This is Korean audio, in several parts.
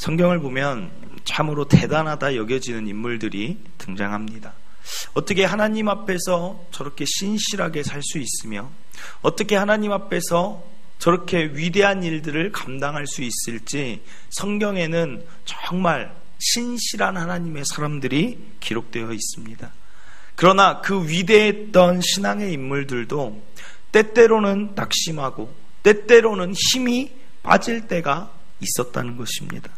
성경을 보면 참으로 대단하다 여겨지는 인물들이 등장합니다. 어떻게 하나님 앞에서 저렇게 신실하게 살 수 있으며 어떻게 하나님 앞에서 저렇게 위대한 일들을 감당할 수 있을지 성경에는 정말 신실한 하나님의 사람들이 기록되어 있습니다. 그러나 그 위대했던 신앙의 인물들도 때때로는 낙심하고 때때로는 힘이 빠질 때가 있었다는 것입니다.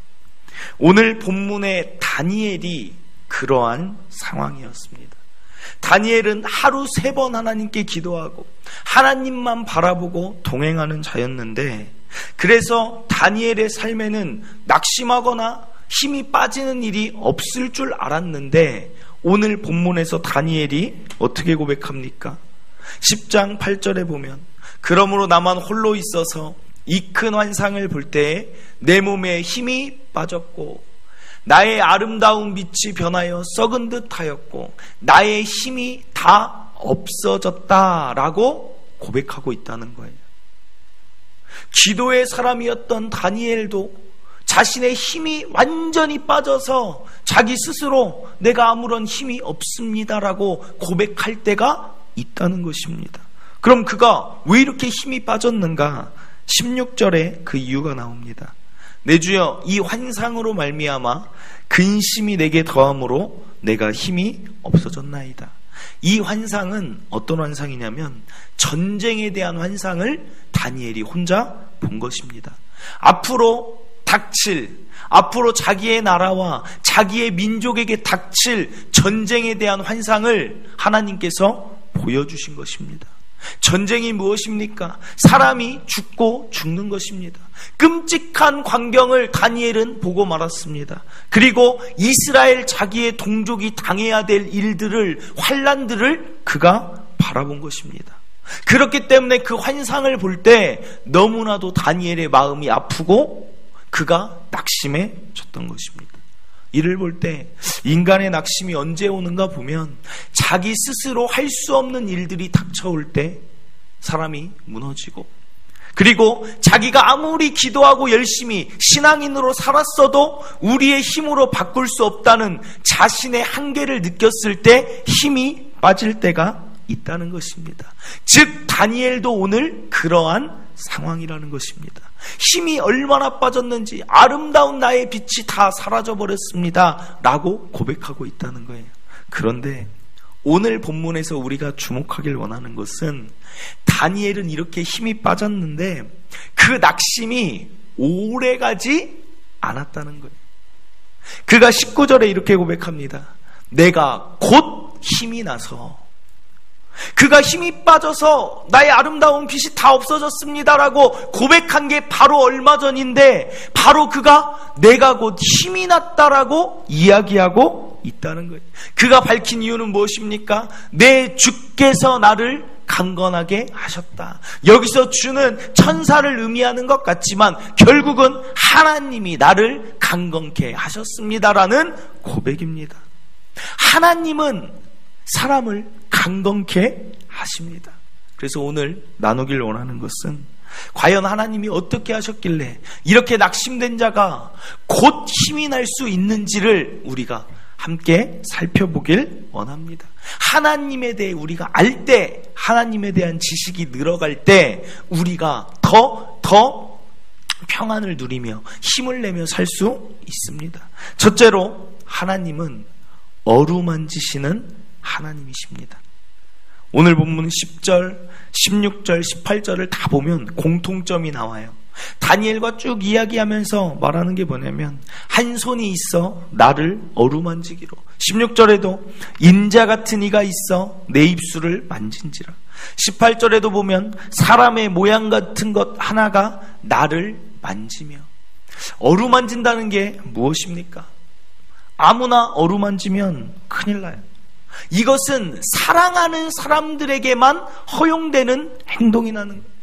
오늘 본문의 다니엘이 그러한 상황이었습니다. 다니엘은 하루 3번 하나님께 기도하고 하나님만 바라보고 동행하는 자였는데, 그래서 다니엘의 삶에는 낙심하거나 힘이 빠지는 일이 없을 줄 알았는데, 오늘 본문에서 다니엘이 어떻게 고백합니까? 10장 8절에 보면, 그러므로 나만 홀로 있어서 이 큰 환상을 볼 때에 내 몸에 힘이 빠졌고 나의 아름다운 빛이 변하여 썩은 듯 하였고 나의 힘이 다 없어졌다라고 고백하고 있다는 거예요. 기도의 사람이었던 다니엘도 자신의 힘이 완전히 빠져서 자기 스스로 내가 아무런 힘이 없습니다라고 고백할 때가 있다는 것입니다. 그럼 그가 왜 이렇게 힘이 빠졌는가? 16절에 그 이유가 나옵니다. 내 주여, 이 환상으로 말미암아 근심이 내게 더함으로 내가 힘이 없어졌나이다. 이 환상은 어떤 환상이냐면 전쟁에 대한 환상을 다니엘이 혼자 본 것입니다. 앞으로 자기의 나라와 자기의 민족에게 닥칠 전쟁에 대한 환상을 하나님께서 보여주신 것입니다. 전쟁이 무엇입니까? 사람이 죽고 죽는 것입니다. 끔찍한 광경을 다니엘은 보고 말았습니다. 그리고 이스라엘 자기의 동족이 당해야 될 일들을, 환난들을 그가 바라본 것입니다. 그렇기 때문에 그 환상을 볼 때 너무나도 다니엘의 마음이 아프고 그가 낙심에 졌던 것입니다. 이를 볼 때 인간의 낙심이 언제 오는가 보면 자기 스스로 할 수 없는 일들이 닥쳐올 때 사람이 무너지고, 그리고 자기가 아무리 기도하고 열심히 신앙인으로 살았어도 우리의 힘으로 바꿀 수 없다는 자신의 한계를 느꼈을 때 힘이 빠질 때가 있다는 것입니다. 즉 다니엘도 오늘 그러한 상황이라는 것입니다. 힘이 얼마나 빠졌는지 아름다운 나의 빛이 다 사라져버렸습니다 라고 고백하고 있다는 거예요. 그런데 오늘 본문에서 우리가 주목하길 원하는 것은 다니엘은 이렇게 힘이 빠졌는데 그 낙심이 오래가지 않았다는 거예요. 그가 19절에 이렇게 고백합니다. 내가 곧 힘이 나서, 그가 힘이 빠져서 나의 아름다운 빛이 다 없어졌습니다라고 고백한 게 바로 얼마 전인데, 바로 그가 내가 곧 힘이 났다라고 이야기하고 있다는 거예요. 그가 밝힌 이유는 무엇입니까? 내 주께서 나를 강건하게 하셨다. 여기서 주는 천사를 의미하는 것 같지만 결국은 하나님이 나를 강건케 하셨습니다라는 고백입니다. 하나님은 사람을 강건케 하십니다. 그래서 오늘 나누길 원하는 것은 과연 하나님이 어떻게 하셨길래 이렇게 낙심된 자가 곧 힘이 날 수 있는지를 우리가 함께 살펴보길 원합니다. 하나님에 대해 우리가 알 때, 하나님에 대한 지식이 늘어갈 때 우리가 더 평안을 누리며 힘을 내며 살 수 있습니다. 첫째로 하나님은 어루만지시는 하나님이십니다. 오늘 본문 10절, 16절, 18절을 다 보면 공통점이 나와요. 다니엘과 쭉 이야기하면서 말하는 게 뭐냐면 한 손이 있어 나를 어루만지기로, 16절에도 인자 같은 이가 있어 내 입술을 만진지라, 18절에도 보면 사람의 모양 같은 것 하나가 나를 만지며. 어루만진다는 게 무엇입니까? 아무나 어루만지면 큰일 나요. 이것은 사랑하는 사람들에게만 허용되는 행동이라는 거예요.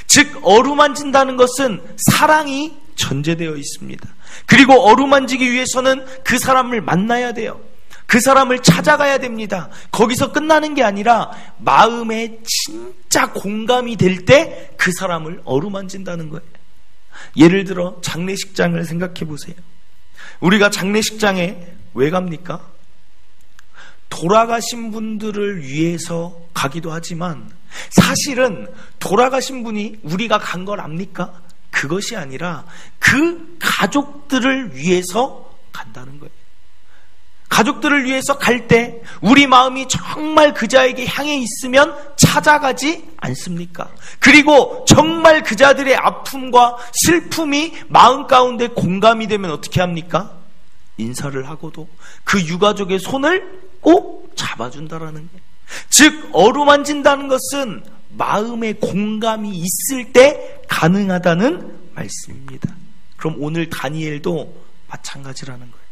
즉 어루만진다는 것은 사랑이 전제되어 있습니다. 그리고 어루만지기 위해서는 그 사람을 만나야 돼요. 그 사람을 찾아가야 됩니다. 거기서 끝나는 게 아니라 마음에 진짜 공감이 될 때 그 사람을 어루만진다는 거예요. 예를 들어 장례식장을 생각해 보세요. 우리가 장례식장에 왜 갑니까? 돌아가신 분들을 위해서 가기도 하지만 사실은 돌아가신 분이 우리가 간 걸 압니까? 그것이 아니라 그 가족들을 위해서 간다는 거예요. 가족들을 위해서 갈 때 우리 마음이 정말 그자에게 향해 있으면 찾아가지 않습니까? 그리고 정말 그자들의 아픔과 슬픔이 마음 가운데 공감이 되면 어떻게 합니까? 인사를 하고도 그 유가족의 손을 꼭 잡아준다라는 거예요. 즉 어루만진다는 것은 마음의 공감이 있을 때 가능하다는 말씀입니다. 그럼 오늘 다니엘도 마찬가지라는 거예요.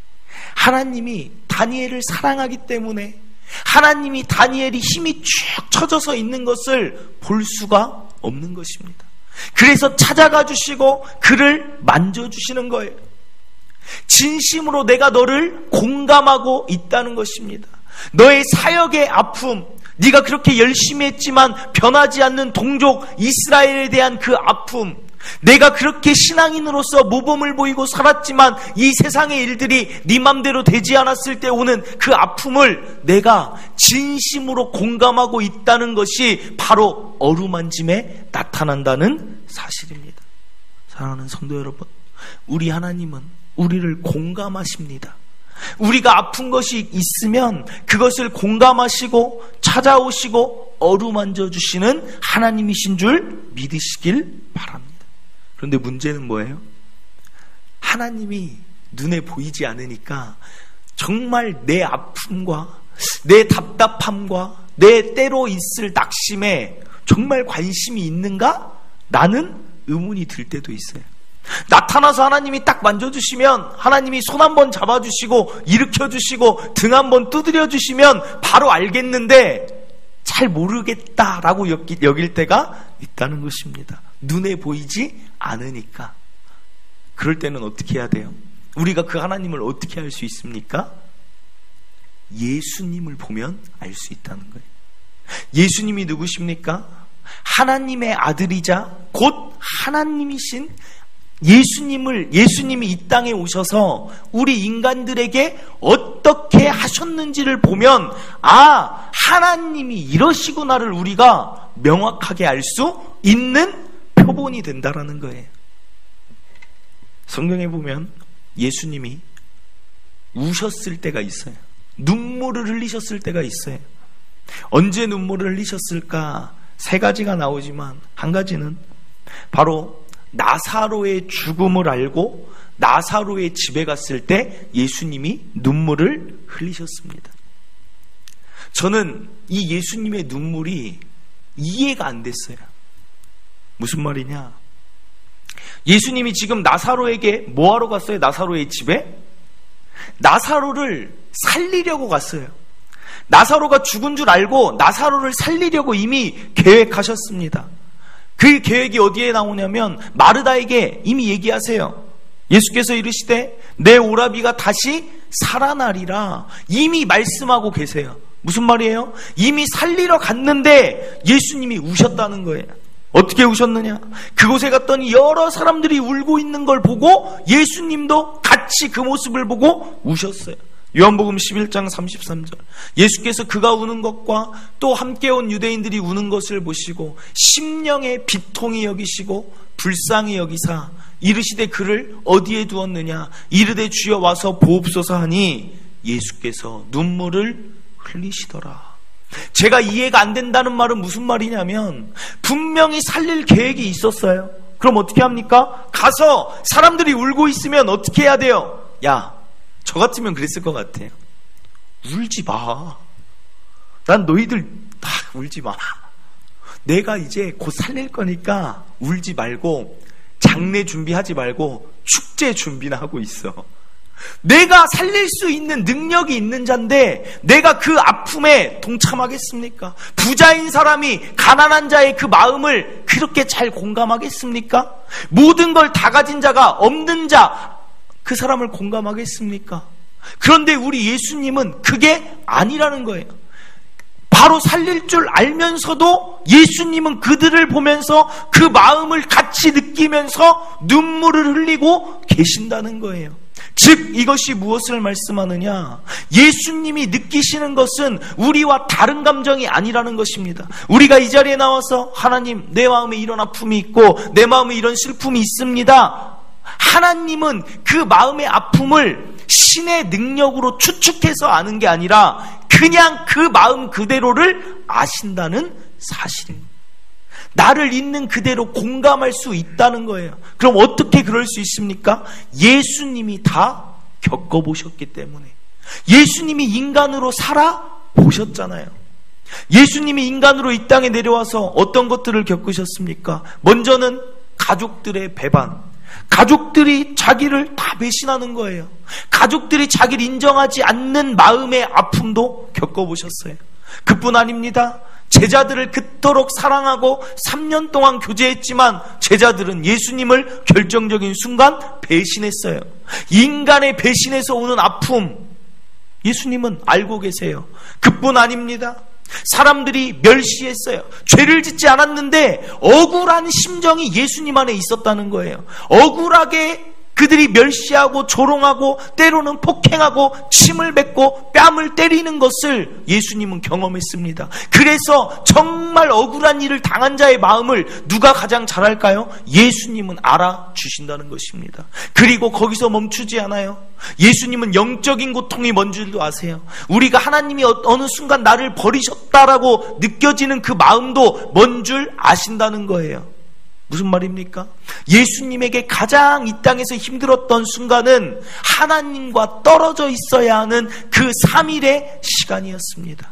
하나님이 다니엘을 사랑하기 때문에 하나님이 다니엘이 힘이 쭉 처져서 있는 것을 볼 수가 없는 것입니다. 그래서 찾아가 주시고 그를 만져주시는 거예요. 진심으로 내가 너를 공감하고 있다는 것입니다. 너의 사역의 아픔, 네가 그렇게 열심히 했지만 변하지 않는 동족 이스라엘에 대한 그 아픔, 내가 그렇게 신앙인으로서 모범을 보이고 살았지만 이 세상의 일들이 네 맘대로 되지 않았을 때 오는 그 아픔을 내가 진심으로 공감하고 있다는 것이 바로 어루만짐에 나타난다는 사실입니다. 사랑하는 성도 여러분, 우리 하나님은 우리를 공감하십니다. 우리가 아픈 것이 있으면 그것을 공감하시고 찾아오시고 어루만져 주시는 하나님이신 줄 믿으시길 바랍니다. 그런데 문제는 뭐예요? 하나님이 눈에 보이지 않으니까 정말 내 아픔과 내 답답함과 내 때로 있을 낙심에 정말 관심이 있는가? 라는 의문이 들 때도 있어요. 나타나서 하나님이 딱 만져주시면 하나님이 손 한번 잡아주시고 일으켜주시고 등 한번 두드려주시면 바로 알겠는데 잘 모르겠다라고 여길 때가 있다는 것입니다. 눈에 보이지 않으니까. 그럴 때는 어떻게 해야 돼요? 우리가 그 하나님을 어떻게 알 수 있습니까? 예수님을 보면 알 수 있다는 거예요. 예수님이 누구십니까? 하나님의 아들이자 곧 하나님이신 예수님이 이 땅에 오셔서 우리 인간들에게 어떻게 하셨는지를 보면 아, 하나님이 이러시구나를 우리가 명확하게 알 수 있는 표본이 된다라는 거예요. 성경에 보면 예수님이 우셨을 때가 있어요. 눈물을 흘리셨을 때가 있어요. 언제 눈물을 흘리셨을까? 세 가지가 나오지만 한 가지는 바로 나사로의 죽음을 알고 나사로의 집에 갔을 때 예수님이 눈물을 흘리셨습니다. 저는 이 예수님의 눈물이 이해가 안 됐어요. 무슨 말이냐? 예수님이 지금 나사로에게 뭐하러 갔어요? 나사로의 집에? 나사로를 살리려고 갔어요. 나사로가 죽은 줄 알고 나사로를 살리려고 이미 계획하셨습니다. 그 계획이 어디에 나오냐면 마르다에게 이미 얘기하세요. 예수께서 이르시되 내 오라비가 다시 살아나리라 이미 말씀하고 계세요. 무슨 말이에요? 이미 살리러 갔는데 예수님이 우셨다는 거예요. 어떻게 우셨느냐? 그곳에 갔더니 여러 사람들이 울고 있는 걸 보고 예수님도 같이 그 모습을 보고 우셨어요. 요한복음 11장 33절 예수께서 그가 우는 것과 또 함께 온 유대인들이 우는 것을 보시고 심령의 비통이 여기시고 불쌍히 여기사 이르시되 그를 어디에 두었느냐 이르되 주여 와서 보옵소서 하니 예수께서 눈물을 흘리시더라. 제가 이해가 안 된다는 말은 무슨 말이냐면 분명히 살릴 계획이 있었어요. 그럼 어떻게 합니까? 가서 사람들이 울고 있으면 어떻게 해야 돼요? 야, 저 같으면 그랬을 것 같아요. 울지 마. 난 너희들 다 울지 마. 내가 이제 곧 살릴 거니까 울지 말고 장례 준비하지 말고 축제 준비나 하고 있어. 내가 살릴 수 있는 능력이 있는 자인데 내가 그 아픔에 동참하겠습니까? 부자인 사람이 가난한 자의 그 마음을 그렇게 잘 공감하겠습니까? 모든 걸 다 가진 자가 없는 자 그 사람을 공감하겠습니까? 그런데 우리 예수님은 그게 아니라는 거예요. 바로 살릴 줄 알면서도 예수님은 그들을 보면서 그 마음을 같이 느끼면서 눈물을 흘리고 계신다는 거예요. 즉 이것이 무엇을 말씀하느냐? 예수님이 느끼시는 것은 우리와 다른 감정이 아니라는 것입니다. 우리가 이 자리에 나와서 하나님, 내 마음에 이런 아픔이 있고 내 마음에 이런 슬픔이 있습니다. 하나님은 그 마음의 아픔을 신의 능력으로 추측해서 아는 게 아니라 그냥 그 마음 그대로를 아신다는 사실입니다. 나를 있는 그대로 공감할 수 있다는 거예요. 그럼 어떻게 그럴 수 있습니까? 예수님이 다 겪어보셨기 때문에. 예수님이 인간으로 살아보셨잖아요. 예수님이 인간으로 이 땅에 내려와서 어떤 것들을 겪으셨습니까? 먼저는 가족들의 배반. 가족들이 자기를 다 배신하는 거예요. 가족들이 자기를 인정하지 않는 마음의 아픔도 겪어보셨어요. 그뿐 아닙니다. 제자들을 그토록 사랑하고 3년 동안 교제했지만 제자들은 예수님을 결정적인 순간 배신했어요. 인간의 배신에서 오는 아픔, 예수님은 알고 계세요. 그뿐 아닙니다. 사람들이 멸시했어요. 죄를 짓지 않았는데 억울한 심정이 예수님 안에 있었다는 거예요. 억울하게 그들이 멸시하고 조롱하고 때로는 폭행하고 침을 뱉고 뺨을 때리는 것을 예수님은 경험했습니다. 그래서 정말 억울한 일을 당한 자의 마음을 누가 가장 잘 알까요? 예수님은 알아주신다는 것입니다. 그리고 거기서 멈추지 않아요. 예수님은 영적인 고통이 뭔 줄도 아세요. 우리가 하나님이 어느 순간 나를 버리셨다라고 느껴지는 그 마음도 뭔 줄 아신다는 거예요. 무슨 말입니까? 예수님에게 가장 이 땅에서 힘들었던 순간은 하나님과 떨어져 있어야 하는 그 3일의 시간이었습니다.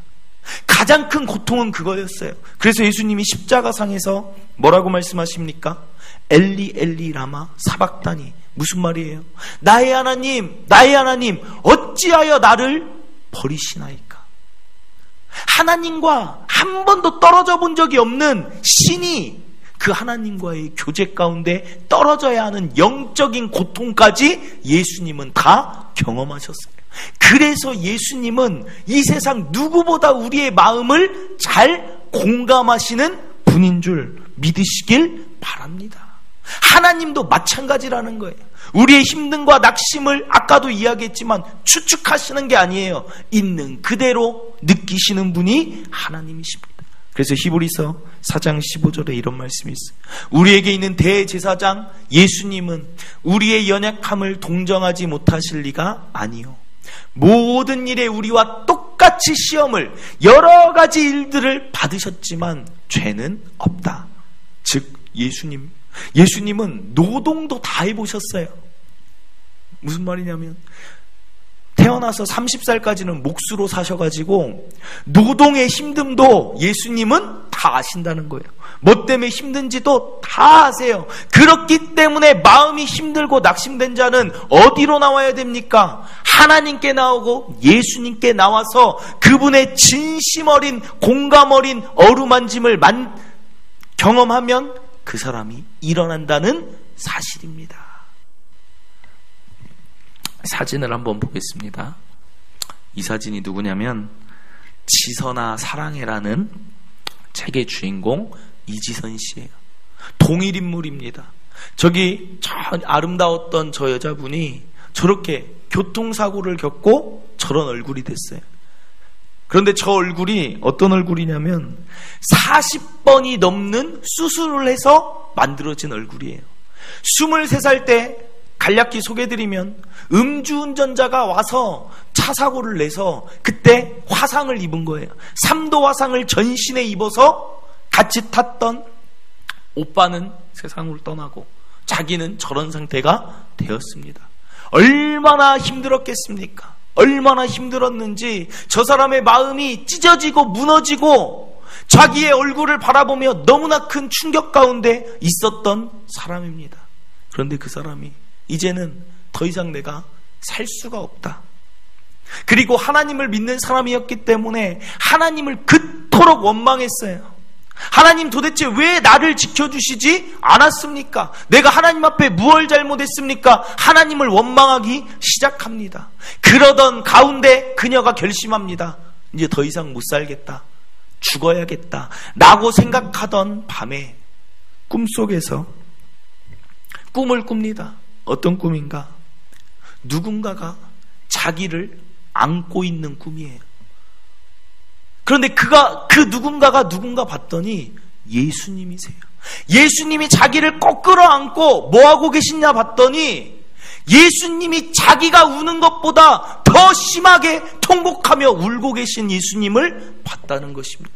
가장 큰 고통은 그거였어요. 그래서 예수님이 십자가상에서 뭐라고 말씀하십니까? 엘리 엘리 라마 사박다니. 무슨 말이에요? 나의 하나님, 나의 하나님, 어찌하여 나를 버리시나이까? 하나님과 한 번도 떨어져 본 적이 없는 신이 그 하나님과의 교제 가운데 떨어져야 하는 영적인 고통까지 예수님은 다 경험하셨어요. 그래서 예수님은 이 세상 누구보다 우리의 마음을 잘 공감하시는 분인 줄 믿으시길 바랍니다. 하나님도 마찬가지라는 거예요. 우리의 힘듦과 낙심을 아까도 이야기했지만 추측하시는 게 아니에요. 있는 그대로 느끼시는 분이 하나님이십니다. 그래서 히브리서 4장 15절에 이런 말씀이 있어요. 우리에게 있는 대제사장 예수님은 우리의 연약함을 동정하지 못하실 리가 아니요, 모든 일에 우리와 똑같이 시험을, 여러 가지 일들을 받으셨지만 죄는 없다. 즉 예수님은 노동도 다 해보셨어요. 무슨 말이냐면 태어나서 30살까지는 몫으로 사셔가지고 노동의 힘듦도 예수님은 다 아신다는 거예요. 뭐 때문에 힘든지도 다 아세요. 그렇기 때문에 마음이 힘들고 낙심된 자는 어디로 나와야 됩니까? 하나님께 나오고 예수님께 나와서 그분의 진심 어린, 공감 어린 어루만짐을 경험하면 그 사람이 일어난다는 사실입니다. 사진을 한번 보겠습니다. 이 사진이 누구냐면 지선아 사랑해라는 책의 주인공 이지선 씨예요. 동일 인물입니다. 저기 저 아름다웠던 저 여자분이 저렇게 교통사고를 겪고 저런 얼굴이 됐어요. 그런데 저 얼굴이 어떤 얼굴이냐면 40번이 넘는 수술을 해서 만들어진 얼굴이에요. 23살 때 간략히 소개드리면 음주운전자가 와서 차 사고를 내서 그때 화상을 입은 거예요. 3도 화상을 전신에 입어서 같이 탔던 오빠는 세상을 떠나고 자기는 저런 상태가 되었습니다. 얼마나 힘들었겠습니까? 얼마나 힘들었는지 저 사람의 마음이 찢어지고 무너지고 자기의 얼굴을 바라보며 너무나 큰 충격 가운데 있었던 사람입니다. 그런데 그 사람이 이제는 더 이상 내가 살 수가 없다. 그리고 하나님을 믿는 사람이었기 때문에 하나님을 그토록 원망했어요. 하나님 도대체 왜 나를 지켜주시지 않았습니까? 내가 하나님 앞에 무엇을 잘못했습니까? 하나님을 원망하기 시작합니다. 그러던 가운데 그녀가 결심합니다. 이제 더 이상 못 살겠다. 죽어야겠다. 라고 생각하던 밤에 꿈속에서 꿈을 꿉니다. 어떤 꿈인가? 누군가가 자기를 안고 있는 꿈이에요. 그런데 그 누군가가 누군가 봤더니 예수님이세요. 예수님이 자기를 꼭 끌어안고 뭐하고 계시냐 봤더니 예수님이 자기가 우는 것보다 더 심하게 통곡하며 울고 계신 예수님을 봤다는 것입니다.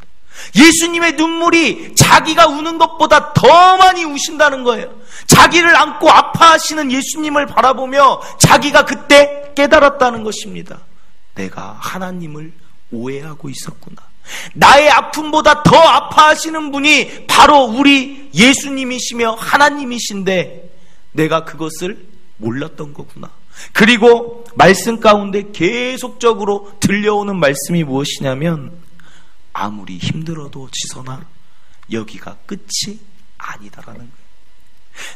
예수님의 눈물이 자기가 우는 것보다 더 많이 우신다는 거예요. 자기를 안고 아파하시는 예수님을 바라보며 자기가 그때 깨달았다는 것입니다. 내가 하나님을 오해하고 있었구나. 나의 아픔보다 더 아파하시는 분이 바로 우리 예수님이시며 하나님이신데 내가 그것을 몰랐던 거구나. 그리고 말씀 가운데 계속적으로 들려오는 말씀이 무엇이냐면 아무리 힘들어도 지선아 여기가 끝이 아니다라는 거예요.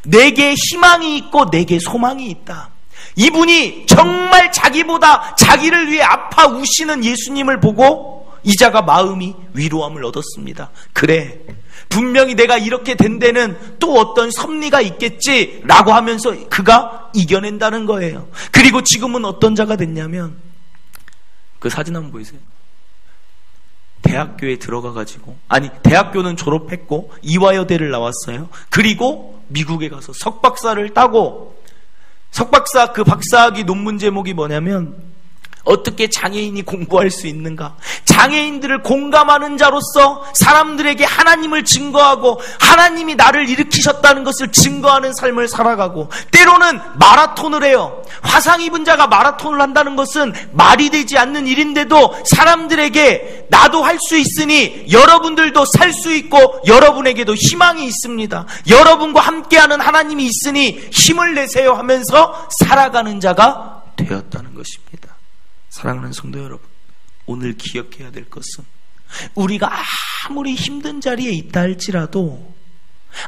내게 희망이 있고 내게 소망이 있다. 이분이 정말 자기보다 자기를 위해 아파 우시는 예수님을 보고 이자가 마음이 위로함을 얻었습니다. 그래, 분명히 내가 이렇게 된 데는 또 어떤 섭리가 있겠지라고 하면서 그가 이겨낸다는 거예요. 그리고 지금은 어떤 자가 됐냐면 그 사진 한번 보이세요. 대학교에 들어가가지고, 아니 대학교는 졸업했고 이화여대를 나왔어요. 그리고 미국에 가서 석박사를 따고, 석박사 그 박사학위 논문 제목이 뭐냐면 어떻게 장애인이 공부할 수 있는가? 장애인들을 공감하는 자로서 사람들에게 하나님을 증거하고 하나님이 나를 일으키셨다는 것을 증거하는 삶을 살아가고, 때로는 마라톤을 해요. 화상 입은 자가 마라톤을 한다는 것은 말이 되지 않는 일인데도 사람들에게 나도 할 수 있으니 여러분들도 살 수 있고 여러분에게도 희망이 있습니다. 여러분과 함께하는 하나님이 있으니 힘을 내세요 하면서 살아가는 자가 되었다는 것입니다. 사랑하는 성도 여러분, 오늘 기억해야 될 것은 우리가 아무리 힘든 자리에 있다 할지라도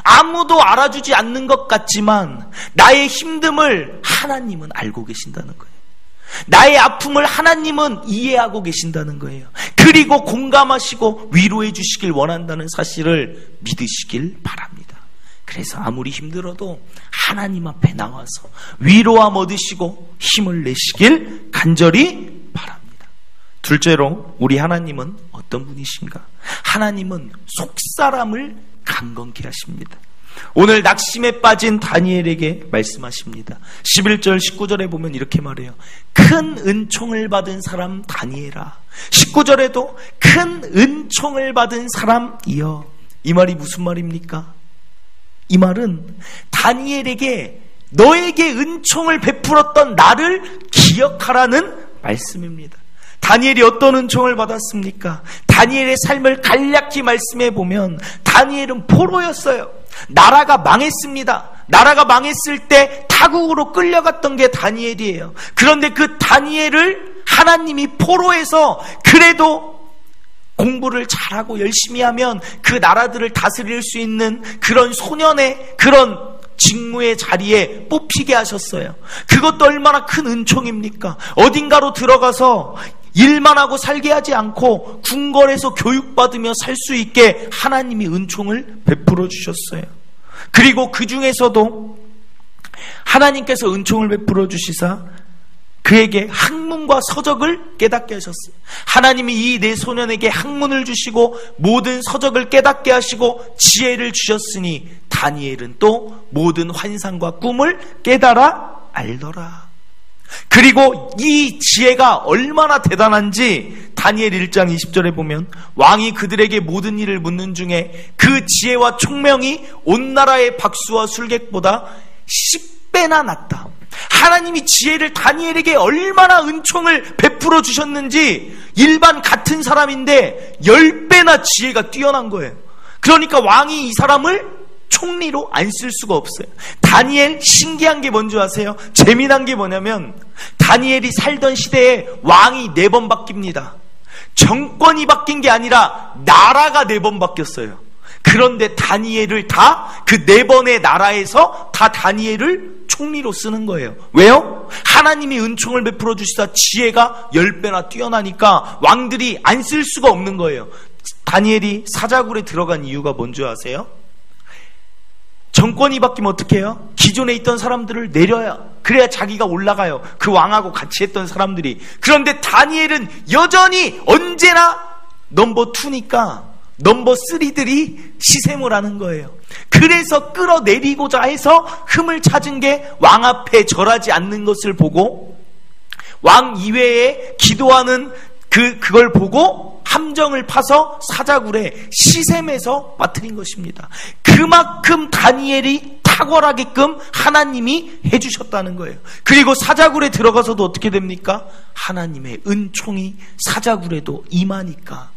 아무도 알아주지 않는 것 같지만 나의 힘듦을 하나님은 알고 계신다는 거예요. 나의 아픔을 하나님은 이해하고 계신다는 거예요. 그리고 공감하시고 위로해 주시길 원한다는 사실을 믿으시길 바랍니다. 그래서 아무리 힘들어도 하나님 앞에 나와서 위로함 얻으시고 힘을 내시길 간절히 바랍니다. 둘째로, 우리 하나님은 어떤 분이신가? 하나님은 속사람을 강건케 하십니다. 오늘 낙심에 빠진 다니엘에게 말씀하십니다. 11절 19절에 보면 이렇게 말해요. 큰 은총을 받은 사람 다니엘아. 19절에도 큰 은총을 받은 사람이여. 이 말이 무슨 말입니까? 이 말은 다니엘에게 너에게 은총을 베풀었던 나를 기억하라는 말씀입니다. 다니엘이 어떤 은총을 받았습니까? 다니엘의 삶을 간략히 말씀해 보면 다니엘은 포로였어요. 나라가 망했습니다. 나라가 망했을 때 타국으로 끌려갔던 게 다니엘이에요. 그런데 그 다니엘을 하나님이 포로에서 그래도 공부를 잘하고 열심히 하면 그 나라들을 다스릴 수 있는 그런 소년의 그런 직무의 자리에 뽑히게 하셨어요. 그것도 얼마나 큰 은총입니까? 어딘가로 들어가서 일만 하고 살게 하지 않고 궁궐에서 교육받으며 살 수 있게 하나님이 은총을 베풀어 주셨어요. 그리고 그 중에서도 하나님께서 은총을 베풀어 주시사 그에게 학문과 서적을 깨닫게 하셨어요. 하나님이 이 네 소년에게 학문을 주시고 모든 서적을 깨닫게 하시고 지혜를 주셨으니 다니엘은 또 모든 환상과 꿈을 깨달아 알더라. 그리고 이 지혜가 얼마나 대단한지 다니엘 1장 20절에 보면 왕이 그들에게 모든 일을 묻는 중에 그 지혜와 총명이 온 나라의 박수와 술객보다 10배나 낫다. 하나님이 지혜를 다니엘에게 얼마나 은총을 베풀어 주셨는지 일반 같은 사람인데 10배나 지혜가 뛰어난 거예요. 그러니까 왕이 이 사람을 총리로 안 쓸 수가 없어요. 다니엘 신기한 게 뭔지 아세요? 재미난 게 뭐냐면 다니엘이 살던 시대에 왕이 4번 바뀝니다. 정권이 바뀐 게 아니라 나라가 4번 바뀌었어요. 그런데 다니엘을 다 그 4번의 나라에서 다 다니엘을 총리로 쓰는 거예요. 왜요? 하나님이 은총을 베풀어 주시다 지혜가 10배나 뛰어나니까 왕들이 안 쓸 수가 없는 거예요. 다니엘이 사자굴에 들어간 이유가 뭔지 아세요? 정권이 바뀌면 어떻게 해요? 기존에 있던 사람들을 내려요. 그래야 자기가 올라가요. 그 왕하고 같이 했던 사람들이. 그런데 다니엘은 여전히 언제나 넘버 2니까 넘버 3들이 시샘을 하는 거예요. 그래서 끌어내리고자 해서 흠을 찾은 게 왕 앞에 절하지 않는 것을 보고, 왕 이외에 기도하는 그걸 보고 함정을 파서 사자굴에 시샘에서 빠뜨린 것입니다. 그만큼 다니엘이 탁월하게끔 하나님이 해주셨다는 거예요. 그리고 사자굴에 들어가서도 어떻게 됩니까? 하나님의 은총이 사자굴에도 임하니까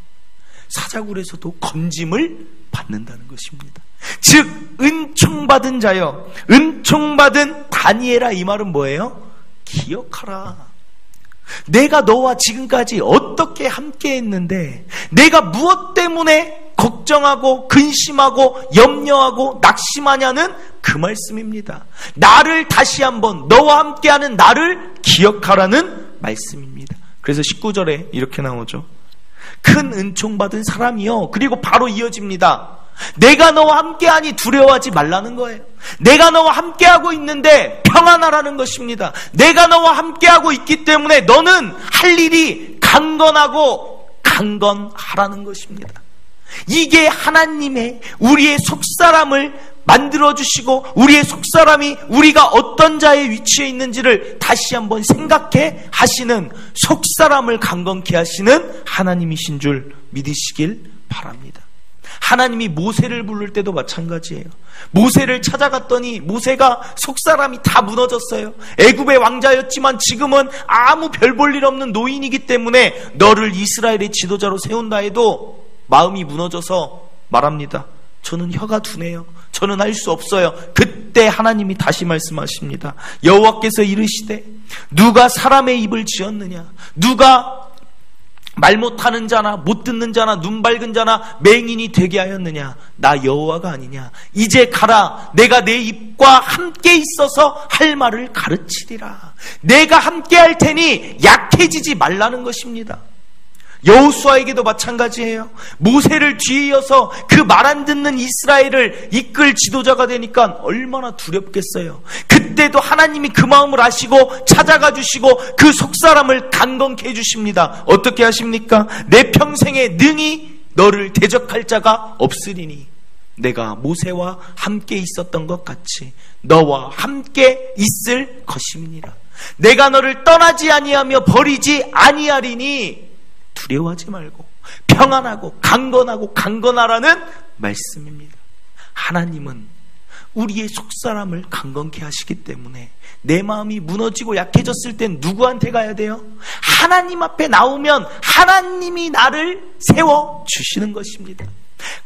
사자굴에서도 건짐을 받는다는 것입니다. 즉 은총받은 자여, 은총받은 다니엘아, 이 말은 뭐예요? 기억하라. 내가 너와 지금까지 어떻게 함께 했는데, 내가 무엇 때문에 걱정하고 근심하고 염려하고 낙심하냐는 그 말씀입니다. 나를 다시 한번, 너와 함께하는 나를 기억하라는 말씀입니다. 그래서 19절에 이렇게 나오죠. 큰 은총받은 사람이요. 그리고 바로 이어집니다. 내가 너와 함께하니 두려워하지 말라는 거예요. 내가 너와 함께하고 있는데 평안하라는 것입니다. 내가 너와 함께하고 있기 때문에 너는 할 일이 강건하고 강건하라는 것입니다. 이게 하나님의 우리의 속사람을 만들어주시고, 우리의 속사람이 우리가 어떤 자의 위치에 있는지를 다시 한번 생각해 하시는, 속사람을 강건케 하시는 하나님이신 줄 믿으시길 바랍니다. 하나님이 모세를 부를 때도 마찬가지예요. 모세를 찾아갔더니 모세가 속사람이 다 무너졌어요. 애굽의 왕자였지만 지금은 아무 별 볼 일 없는 노인이기 때문에 너를 이스라엘의 지도자로 세운다 해도 마음이 무너져서 말합니다. 저는 혀가 두네요. 저는 할 수 없어요. 그때 하나님이 다시 말씀하십니다. 여호와께서 이르시되 누가 사람의 입을 지었느냐? 누가 말 못하는 자나 못 듣는 자나 눈 밝은 자나 맹인이 되게 하였느냐? 나 여호와가 아니냐? 이제 가라. 내가 내 입과 함께 있어서 할 말을 가르치리라. 내가 함께 할 테니 약해지지 말라는 것입니다. 여호수아에게도 마찬가지예요. 모세를 뒤에 이어서 그 말 안 듣는 이스라엘을 이끌 지도자가 되니까 얼마나 두렵겠어요. 그때도 하나님이 그 마음을 아시고 찾아가 주시고 그 속사람을 강건케 해주십니다. 어떻게 하십니까? 내 평생에 능히 너를 대적할 자가 없으리니 내가 모세와 함께 있었던 것 같이 너와 함께 있을 것임이니라. 내가 너를 떠나지 아니하며 버리지 아니하리니 두려워하지 말고 평안하고 강건하고 강건하라는 말씀입니다. 하나님은 우리의 속사람을 강건케 하시기 때문에 내 마음이 무너지고 약해졌을 땐 누구한테 가야 돼요? 하나님 앞에 나오면 하나님이 나를 세워주시는 것입니다.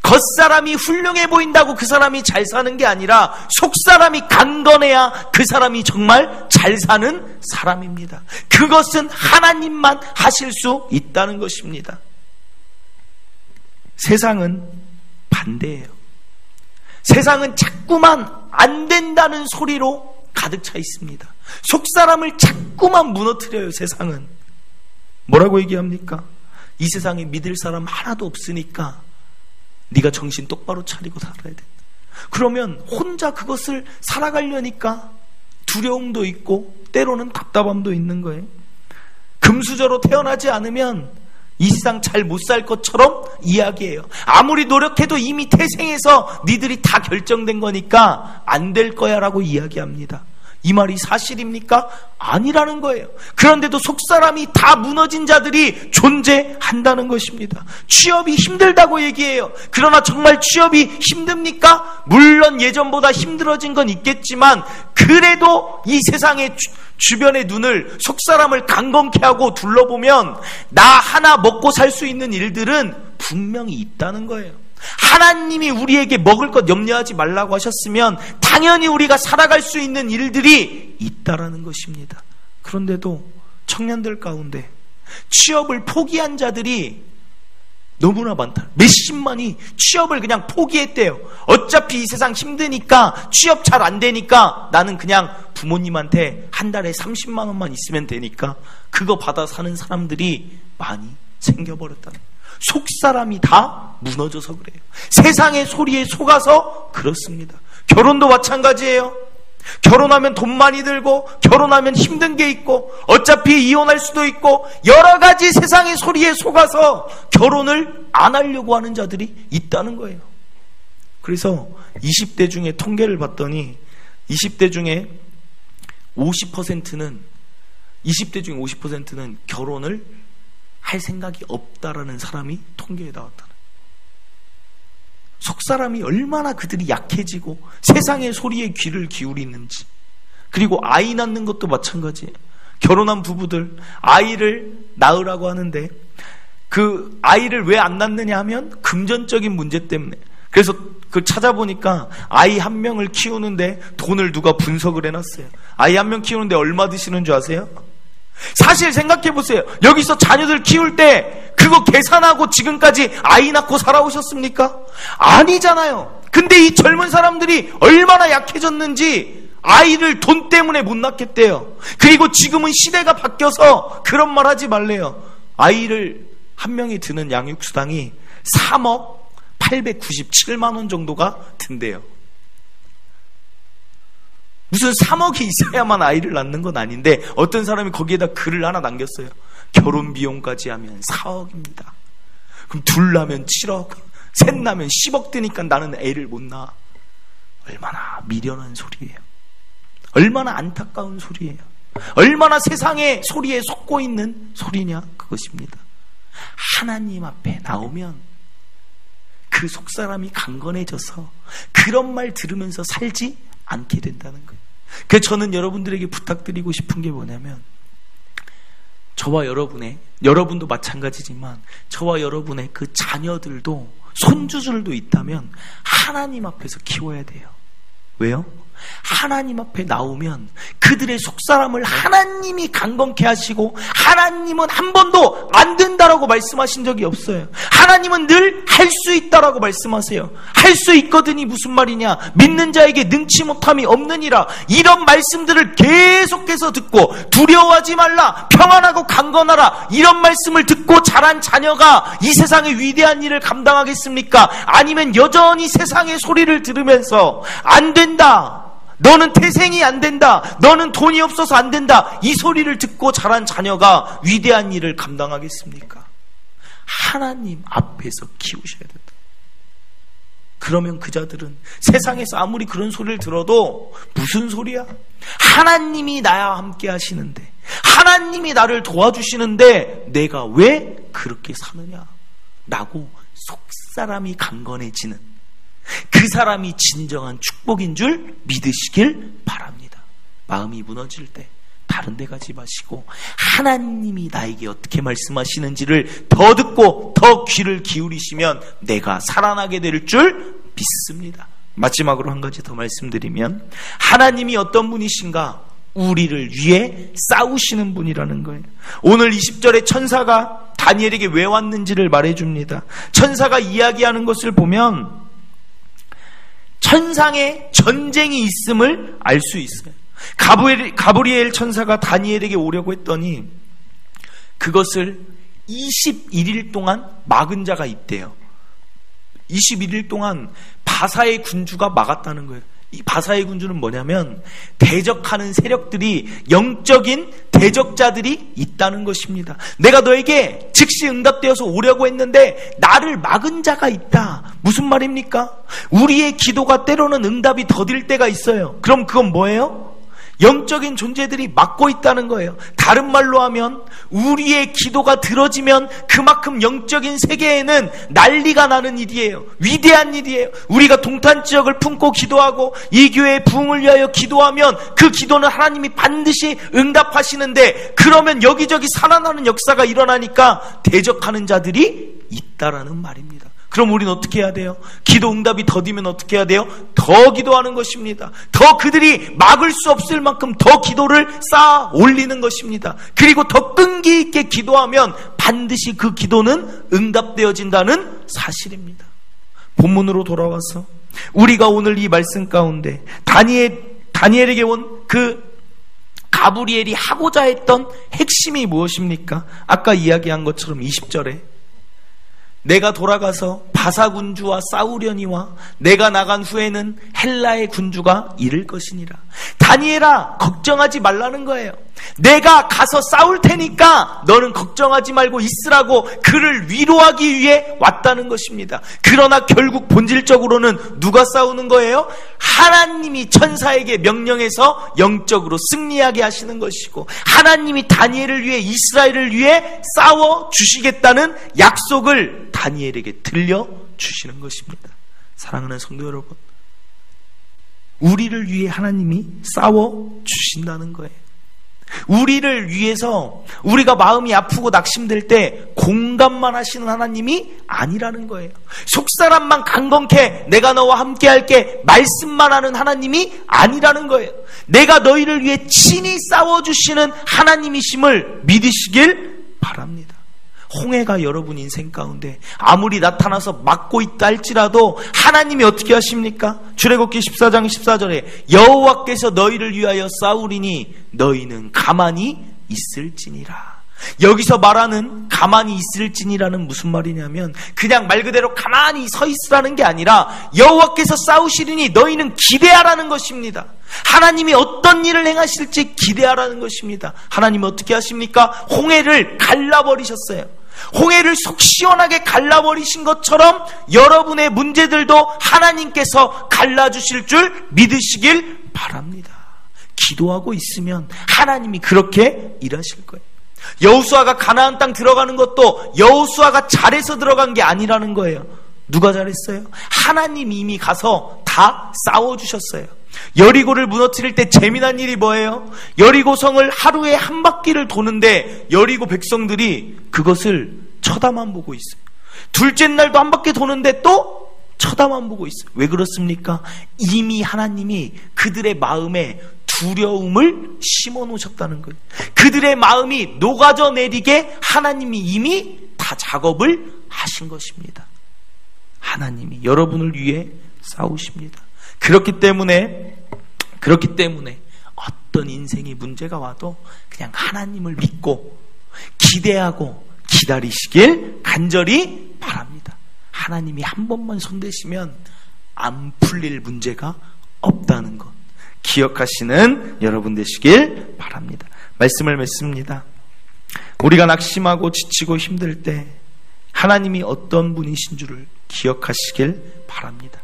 겉사람이 훌륭해 보인다고 그 사람이 잘 사는 게 아니라 속사람이 강건해야 그 사람이 정말 잘 사는 사람입니다. 그것은 하나님만 하실 수 있다는 것입니다. 세상은 반대예요. 세상은 자꾸만 안 된다는 소리로 가득 차 있습니다. 속사람을 자꾸만 무너뜨려요. 세상은 뭐라고 얘기합니까? 이 세상에 믿을 사람 하나도 없으니까 네가 정신 똑바로 차리고 살아야 된다. 그러면 혼자 그것을 살아가려니까 두려움도 있고 때로는 답답함도 있는 거예요. 금수저로 태어나지 않으면 이 세상 잘 못 살 것처럼 이야기해요. 아무리 노력해도 이미 태생에서 니들이 다 결정된 거니까 안 될 거야 라고 이야기합니다. 이 말이 사실입니까? 아니라는 거예요. 그런데도 속사람이 다 무너진 자들이 존재한다는 것입니다. 취업이 힘들다고 얘기해요. 그러나 정말 취업이 힘듭니까? 물론 예전보다 힘들어진 건 있겠지만 그래도 이 세상의 주변의 눈을, 속사람을 강건케 하고 둘러보면 나 하나 먹고 살 수 있는 일들은 분명히 있다는 거예요. 하나님이 우리에게 먹을 것 염려하지 말라고 하셨으면 당연히 우리가 살아갈 수 있는 일들이 있다라는 것입니다. 그런데도 청년들 가운데 취업을 포기한 자들이 너무나 많다. 몇십만이 취업을 그냥 포기했대요. 어차피 이 세상 힘드니까 취업 잘 안 되니까 나는 그냥 부모님한테 한 달에 30만 원만 있으면 되니까 그거 받아 사는 사람들이 많이 생겨버렸다는 거예요. 속사람이 다 무너져서 그래요. 세상의 소리에 속아서 그렇습니다. 결혼도 마찬가지예요. 결혼하면 돈 많이 들고, 결혼하면 힘든 게 있고, 어차피 이혼할 수도 있고, 여러 가지 세상의 소리에 속아서 결혼을 안 하려고 하는 자들이 있다는 거예요. 그래서 20대 중에 통계를 봤더니 20대 중에 50%는 결혼을 할 생각이 없다라는 사람이 통계에 나왔다는. 속사람이 얼마나 그들이 약해지고 세상의 소리에 귀를 기울이는지. 그리고 아이 낳는 것도 마찬가지예요. 결혼한 부부들 아이를 낳으라고 하는데 그 아이를 왜 안 낳느냐 하면 금전적인 문제 때문에. 그래서 그 찾아보니까 아이 한 명을 키우는데 돈을 누가 분석을 해놨어요. 아이 한 명 키우는데 얼마 드시는 줄 아세요? 사실 생각해보세요. 여기서 자녀들 키울 때 그거 계산하고 지금까지 아이 낳고 살아오셨습니까? 아니잖아요. 근데 이 젊은 사람들이 얼마나 약해졌는지 아이를 돈 때문에 못 낳겠대요. 그리고 지금은 시대가 바뀌어서 그런 말 하지 말래요. 아이를 한 명이 드는 양육수당이 3억 897만 원 정도가 든대요. 무슨 3억이 있어야만 아이를 낳는 건 아닌데 어떤 사람이 거기에다 글을 하나 남겼어요. 결혼 비용까지 하면 4억입니다. 그럼 둘 낳으면 7억, 셋 낳으면 10억 드니까 나는 애를 못 낳아. 얼마나 미련한 소리예요. 얼마나 안타까운 소리예요. 얼마나 세상의 소리에 속고 있는 소리냐, 그것입니다. 하나님 앞에 나오면 그 속사람이 강건해져서 그런 말 들으면서 살지 않게 된다는 거예요. 그래서 저는 여러분들에게 부탁드리고 싶은 게 뭐냐면, 저와 여러분도 마찬가지지만 저와 여러분의 그 자녀들도 손주들도 있다면 하나님 앞에서 키워야 돼요. 왜요? 하나님 앞에 나오면 그들의 속사람을 하나님이 강건케 하시고, 하나님은 한 번도 안 된다라고 말씀하신 적이 없어요. 하나님은 늘 할 수 있다라고 말씀하세요. 할 수 있거든이 무슨 말이냐? 믿는 자에게 능치 못함이 없느니라. 이런 말씀들을 계속해서 듣고 두려워하지 말라, 평안하고 강건하라, 이런 말씀을 듣고 자란 자녀가 이 세상의 위대한 일을 감당하겠습니까? 아니면 여전히 세상의 소리를 들으면서 안 된다, 너는 태생이 안 된다, 너는 돈이 없어서 안 된다, 이 소리를 듣고 자란 자녀가 위대한 일을 감당하겠습니까? 하나님 앞에서 키우셔야 된다. 그러면 그 자들은 세상에서 아무리 그런 소리를 들어도 무슨 소리야? 하나님이 나와 함께 하시는데, 하나님이 나를 도와주시는데 내가 왜 그렇게 사느냐 라고 속사람이 강건해지는 그 사람이 진정한 축복인 줄 믿으시길 바랍니다. 마음이 무너질 때 다른 데 가지 마시고 하나님이 나에게 어떻게 말씀하시는지를 더 듣고 더 귀를 기울이시면 내가 살아나게 될 줄 믿습니다. 마지막으로 한 가지 더 말씀드리면, 하나님이 어떤 분이신가? 우리를 위해 싸우시는 분이라는 거예요. 오늘 20절에 천사가 다니엘에게 왜 왔는지를 말해줍니다. 천사가 이야기하는 것을 보면 천상에 전쟁이 있음을 알 수 있어요. 가브리엘 천사가 다니엘에게 오려고 했더니 그것을 21일 동안 막은 자가 있대요. 21일 동안 바사의 군주가 막았다는 거예요. 이 바사의 군주는 뭐냐면 대적하는 세력들이, 영적인 대적자들이 있다는 것입니다. 내가 너에게 즉시 응답되어서 오려고 했는데 나를 막은 자가 있다. 무슨 말입니까? 우리의 기도가 때로는 응답이 더딜 때가 있어요. 그럼 그건 뭐예요? 영적인 존재들이 막고 있다는 거예요. 다른 말로 하면 우리의 기도가 들어지면 그만큼 영적인 세계에는 난리가 나는 일이에요. 위대한 일이에요. 우리가 동탄 지역을 품고 기도하고 이 교회의 부흥을 위하여 기도하면 그 기도는 하나님이 반드시 응답하시는데, 그러면 여기저기 살아나는 역사가 일어나니까 대적하는 자들이 있다라는 말입니다. 그럼 우리는 어떻게 해야 돼요? 기도 응답이 더디면 어떻게 해야 돼요? 더 기도하는 것입니다. 더 그들이 막을 수 없을 만큼 더 기도를 쌓아 올리는 것입니다. 그리고 더 끈기 있게 기도하면 반드시 그 기도는 응답되어진다는 사실입니다. 본문으로 돌아와서 우리가 오늘 이 말씀 가운데 다니엘에게 온 그 가브리엘이 하고자 했던 핵심이 무엇입니까? 아까 이야기한 것처럼 20절에 내가 돌아가서 바사 군주와 싸우려니와 내가 나간 후에는 헬라의 군주가 이를 것이니라. 다니엘아, 걱정하지 말라는 거예요. 내가 가서 싸울 테니까 너는 걱정하지 말고 있으라고 그를 위로하기 위해 왔다는 것입니다. 그러나 결국 본질적으로는 누가 싸우는 거예요? 하나님이 천사에게 명령해서 영적으로 승리하게 하시는 것이고, 하나님이 다니엘을 위해, 이스라엘을 위해 싸워 주시겠다는 약속을 다니엘에게 들려주시는 것입니다. 사랑하는 성도 여러분, 우리를 위해 하나님이 싸워 주신다는 거예요. 우리를 위해서 우리가 마음이 아프고 낙심될 때 공감만 하시는 하나님이 아니라는 거예요. 속사람만 강건케 내가 너와 함께 할게 말씀만 하는 하나님이 아니라는 거예요. 내가 너희를 위해 친히 싸워주시는 하나님이심을 믿으시길 바랍니다. 홍해가 여러분 인생 가운데 아무리 나타나서 막고 있다 할지라도 하나님이 어떻게 하십니까? 출애굽기 14장 14절에 여호와께서 너희를 위하여 싸우리니 너희는 가만히 있을지니라. 여기서 말하는 가만히 있을지니라는 무슨 말이냐면 그냥 말 그대로 가만히 서 있으라는 게 아니라 여호와께서 싸우시리니 너희는 기대하라는 것입니다. 하나님이 어떤 일을 행하실지 기대하라는 것입니다. 하나님이 어떻게 하십니까? 홍해를 갈라버리셨어요. 홍해를 속 시원하게 갈라버리신 것처럼 여러분의 문제들도 하나님께서 갈라주실 줄 믿으시길 바랍니다. 기도하고 있으면 하나님이 그렇게 일하실 거예요. 여호수아가 가나안 땅 들어가는 것도 여호수아가 잘해서 들어간 게 아니라는 거예요. 누가 잘했어요? 하나님이 이미 가서 다 싸워주셨어요. 여리고를 무너뜨릴 때 재미난 일이 뭐예요? 여리고 성을 하루에 한 바퀴를 도는데 여리고 백성들이 그것을 쳐다만 보고 있어요. 둘째 날도 한 바퀴 도는데 또 쳐다만 보고 있어요. 왜 그렇습니까? 이미 하나님이 그들의 마음에 두려움을 심어 놓으셨다는 거예요. 그들의 마음이 녹아져 내리게 하나님이 이미 다 작업을 하신 것입니다. 하나님이 여러분을 위해 싸우십니다. 그렇기 때문에 어떤 인생의 문제가 와도 그냥 하나님을 믿고 기대하고 기다리시길 간절히 바랍니다. 하나님이 한 번만 손대시면 안 풀릴 문제가 없다는 것 기억하시는 여러분 되시길 바랍니다. 말씀을 맺습니다. 우리가 낙심하고 지치고 힘들 때 하나님이 어떤 분이신 줄을 기억하시길 바랍니다.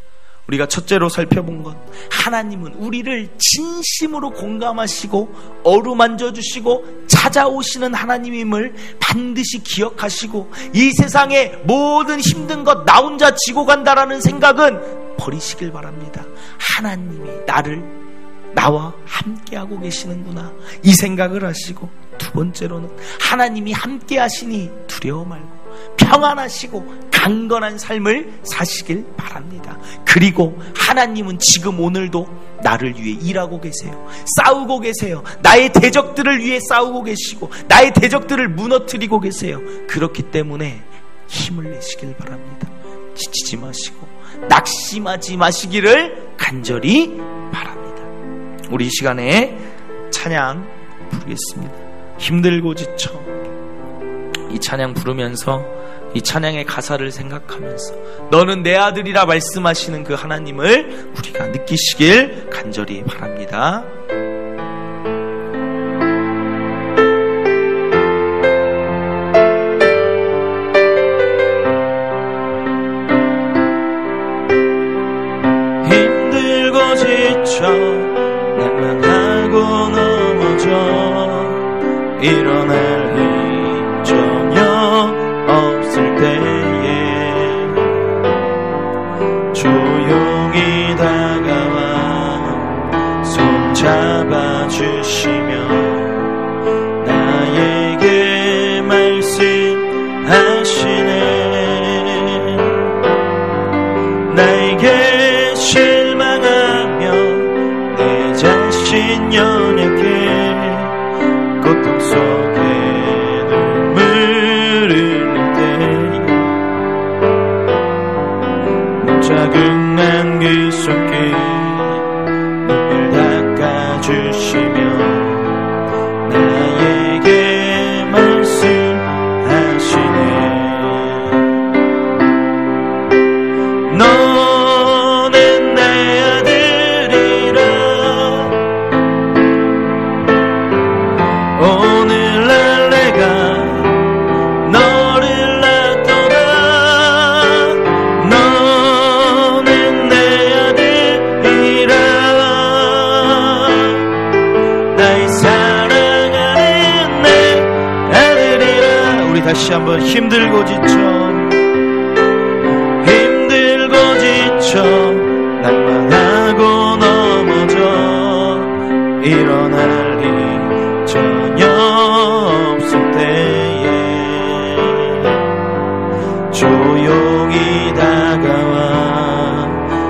우리가 첫째로 살펴본 것, 하나님은 우리를 진심으로 공감하시고 어루만져 주시고 찾아오시는 하나님임을 반드시 기억하시고, 이 세상의 모든 힘든 것 나 혼자 지고 간다라는 생각은 버리시길 바랍니다. 하나님이 나와 함께하고 계시는구나, 이 생각을 하시고, 두 번째로는 하나님이 함께 하시니 두려워 말고 평안하시고 강건한 삶을 사시길 바랍니다. 그리고 하나님은 지금 오늘도 나를 위해 일하고 계세요. 싸우고 계세요. 나의 대적들을 위해 싸우고 계시고 나의 대적들을 무너뜨리고 계세요. 그렇기 때문에 힘을 내시길 바랍니다. 지치지 마시고 낙심하지 마시기를 간절히 바랍니다. 우리 이 시간에 찬양 부르겠습니다. 힘들고 지쳐 이 찬양 부르면서 이 찬양의 가사를 생각하면서 너는 내 아들이라 말씀하시는 그 하나님을 우리가 느끼시길 간절히 바랍니다. 힘들고 지쳐 낭만하고 넘어져 일어날 힘 전혀 없을 때에 조용히 다가와 손 잡고 우리 다시 한번 힘들고 지쳐 낙망하고 넘어져 일어날 일 전혀 없을 때에 조용히 다가와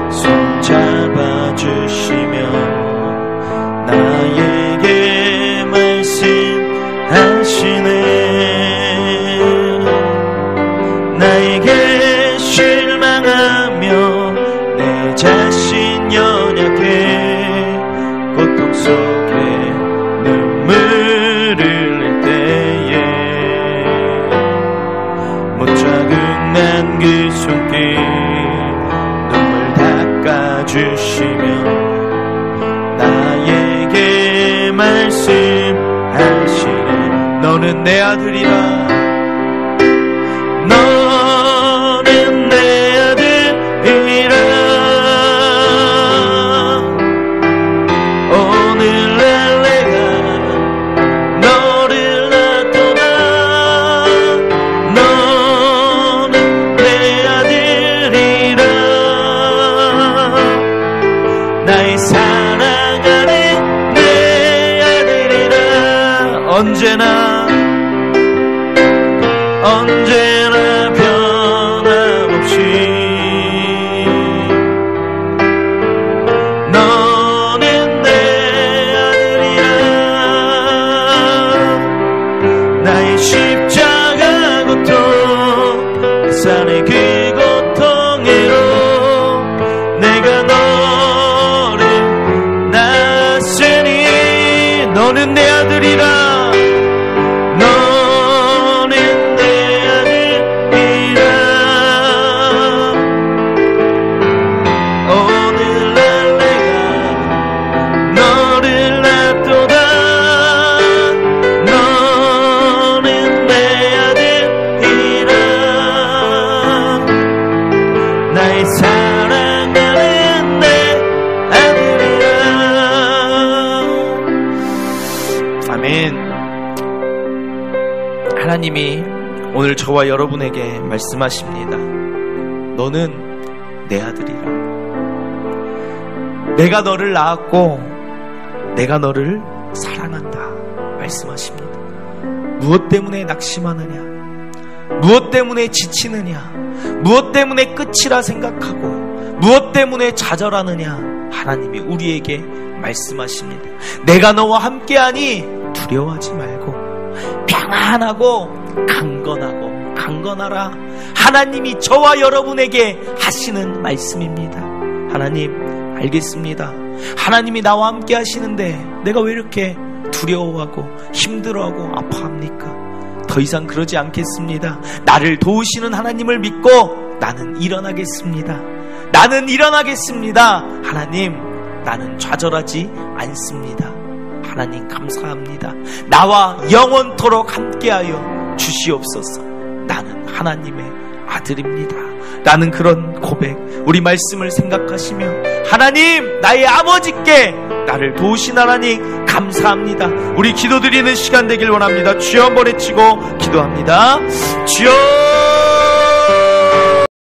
손 잡아주시며 나에게 말씀하시네. 나에게 실망하며 내 자신 연약해 고통 속에 눈물을 흘릴 때에 못 자국난 그 손길 눈물 닦아주시며 나에게 말씀하시네. 너는 내 아들이라. 너는 내 아들이라. 오늘날 내가 너를 놔둬라. 너는 내 아들이라. 나의 사랑하는 내 아들이라. 언제나 변함없이 너는 내 아들이라. 나의 십자가 고통 그 산의 그 고통으로 내가 너를 낳았으니 너는 내 아들이라. 하나님이 오늘 저와 여러분에게 말씀하십니다. 너는 내 아들이라. 내가 너를 낳았고 내가 너를 사랑한다 말씀하십니다. 무엇 때문에 낙심하느냐? 무엇 때문에 지치느냐? 무엇 때문에 끝이라 생각하고 무엇 때문에 좌절하느냐? 하나님이 우리에게 말씀하십니다. 내가 너와 함께하니 두려워하지 말고 평안하고 강건하라. 하나님이 저와 여러분에게 하시는 말씀입니다. 하나님 알겠습니다. 하나님이 나와 함께 하시는데 내가 왜 이렇게 두려워하고 힘들어하고 아파합니까? 더 이상 그러지 않겠습니다. 나를 도우시는 하나님을 믿고 나는 일어나겠습니다. 하나님, 나는 좌절하지 않습니다. 하나님 감사합니다. 나와 영원토록 함께하여 주시옵소서. 나는 하나님의 아들입니다. 라는 그런 고백, 우리 말씀을 생각하시며 하나님, 나의 아버지께 나를 도우신 하나님 감사합니다. 우리 기도드리는 시간 되길 원합니다. 주여 한번 외치고 기도합니다. 주여